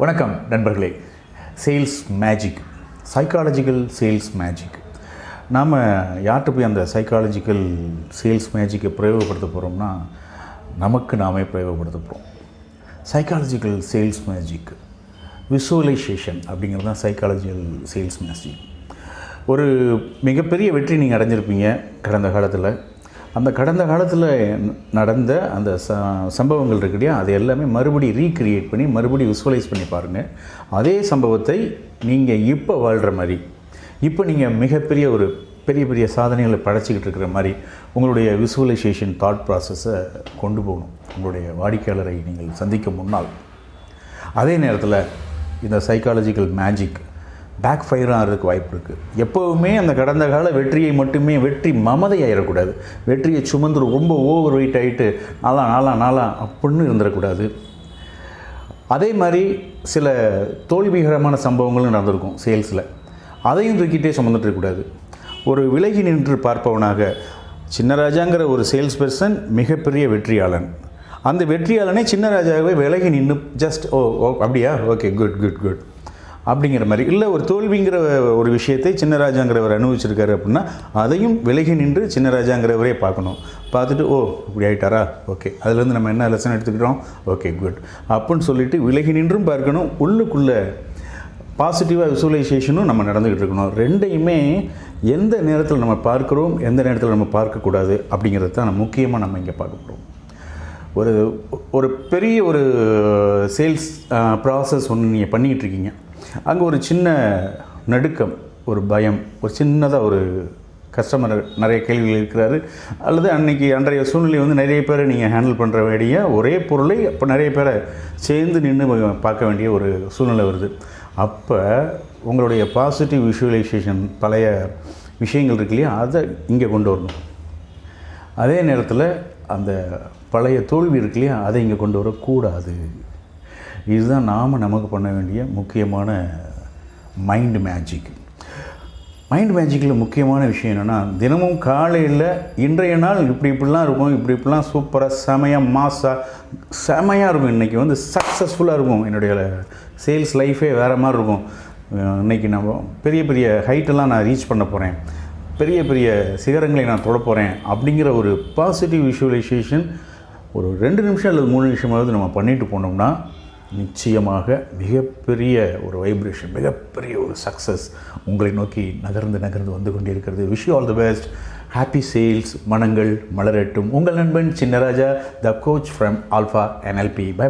வணக்கம் நண்பர்களே. Sales magic, psychological sales magic. நாம் யார்கிட்ட போய் அந்த சைக்காலஜிக்கல் சேல்ஸ் மேஜிக்கை பிரயோகப்படுத்த போகிறோம்னா நமக்கு நாமே பிரயோகப்படுத்த போகிறோம். சைக்காலஜிக்கல் சேல்ஸ் மேஜிக் விசுவலைசேஷன் அப்படிங்கிறது தான் சைக்காலஜிக்கல் சேல்ஸ் மேஜிக். ஒரு மிகப்பெரிய வெற்றி நீங்கள் அடைஞ்சிருப்பீங்க கடந்த காலத்தில். அந்த கடந்த காலத்தில் நடந்த அந்த சம்பவங்கள் இருக்கு இல்லையா, அது எல்லாமே மறுபடியும் ரீக்ரியேட் பண்ணி மறுபடியும் விசுவலைஸ் பண்ணி பாருங்கள். அதே சம்பவத்தை நீங்கள் இப்போ வாழ்கிற மாதிரி, இப்போ நீங்கள் மிகப்பெரிய ஒரு பெரிய சாதனைகளை படைச்சிக்கிட்டு இருக்கிற மாதிரி உங்களுடைய விசுவலைசேஷன் தாட் ப்ராசஸை கொண்டு போகணும் உங்களுடைய வாடிக்கையாளரை நீங்கள் சந்திக்க முன்னால். அதே நேரத்தில் இந்த சைக்காலஜிக்கல் மேஜிக் பேக் ஃபயர் ஆகிறதுக்கு வாய்ப்பு இருக்குது. எப்போவுமே அந்த கடந்த கால வெற்றியை மட்டுமே வெற்றி மமதை ஆகிடக்கூடாது. வெற்றியை சுமந்து ரொம்ப ஓவர் வெயிட் ஆகிட்டு நாளா அப்படின்னு இருந்துடக்கூடாது. அதே மாதிரி சில தோல்விகரமான சம்பவங்களும் நடந்திருக்கும் சேல்ஸில். அதையும் தூக்கிட்டே சுமந்துட்டு இருக்கக்கூடாது. ஒரு விலகி நின்று பார்ப்பவனாக சின்னராஜாங்கிற ஒரு சேல்ஸ் பர்சன் மிகப்பெரிய வெற்றியாளன். அந்த வெற்றியாளனே சின்னராஜாவே விலகி நின்று ஜஸ்ட் அப்படியா, ஓகே, குட் அப்படிங்கிற மாதிரி. இல்லை, ஒரு தோல்விங்கிற ஒரு விஷயத்தை சின்னராஜாங்கிறவர் அனுபவிச்சிருக்காரு அப்படின்னா அதையும் விலகி நின்று சின்னராஜாங்கிறவரே பார்க்கணும். பார்த்துட்டு இப்படி ஆகிட்டாரா, ஓகே, அதுலேருந்து நம்ம என்ன லெசன் எடுத்துக்கிட்டோம், ஓகே, குட் அப்படின்னு சொல்லிவிட்டு விலகி நின்றும் பார்க்கணும். உள்ளுக்குள்ளே பாசிட்டிவாக விசுவலைசேஷனும் நம்ம நடந்துக்கிட்டு இருக்கணும். ரெண்டையுமே எந்த நேரத்தில் நம்ம பார்க்குறோம், எந்த நேரத்தில் நம்ம பார்க்கக்கூடாது அப்படிங்கிறது தான் முக்கியமாக நம்ம இங்கே பார்க்க போகிறோம். ஒரு பெரிய ஒரு சேல்ஸ் ப்ராசஸ் ஒன்று நீங்கள் பண்ணிக்கிட்டு இருக்கீங்க. அங்கே ஒரு சின்ன நடுக்கம், ஒரு பயம், ஒரு சின்னதாக ஒரு கஸ்டமர் நிறைய கேள்விகள் இருக்கிறாரு, அல்லது அன்றைய சூழ்நிலை நிறைய பேரை நீங்கள் ஹேண்டில் பண்ணுற வேண்டிய ஒரே பொருளை அப்போ நிறைய பேரை சேர்ந்து நின்று பார்க்க வேண்டிய ஒரு சூழ்நிலை வருது. அப்போ உங்களுடைய பாசிட்டிவ் விஷுவலைசேஷன் பழைய விஷயங்கள் இருக்கு இல்லையா, அதை இங்கே கொண்டு வரணும். அதே நேரத்தில் அந்த பழைய தோல்வி இருக்கு இல்லையா, அதை இங்கே கொண்டு வரக்கூடாது. இதுதான் நமக்கு பண்ண வேண்டிய முக்கியமான மைண்ட் மேஜிக். மைண்ட் மேஜிக்கில் முக்கியமான விஷயம் என்னென்னா, தினமும் காலையில் இன்றைய நாள் இப்படிலாம் இருக்கும், இப்படிலாம் சூப்பராக செமையாக செமையாக இருக்கும். இன்றைக்கி சக்ஸஸ்ஃபுல்லாக இருக்கும். என்னுடைய சேல்ஸ் லைஃபே வேறு மாதிரி இருக்கும். இன்றைக்கி நம்ம பெரிய ஹைட்டெல்லாம் நான் ரீச் பண்ண போகிறேன், பெரிய சிகரங்களை நான் தொட போகிறேன் அப்படிங்கிற ஒரு பாசிட்டிவ் விஷுவலைசேஷன் ஒரு 2 நிமிஷம் அல்லது 3 நிமிஷமாவது நம்ம பண்ணிட்டு போனோம்னா நிச்சயமாக மிகப்பெரிய ஒரு வைப்ரேஷன், மிகப்பெரிய ஒரு சக்ஸஸ் உங்களை நோக்கி நகர்ந்து வந்து கொண்டிருக்கிறது. Wish you all the best. Happy sales. மனங்கள் மலரட்டும். உங்கள் நண்பன் Chinnaraja, the coach from Alpha NLP. By.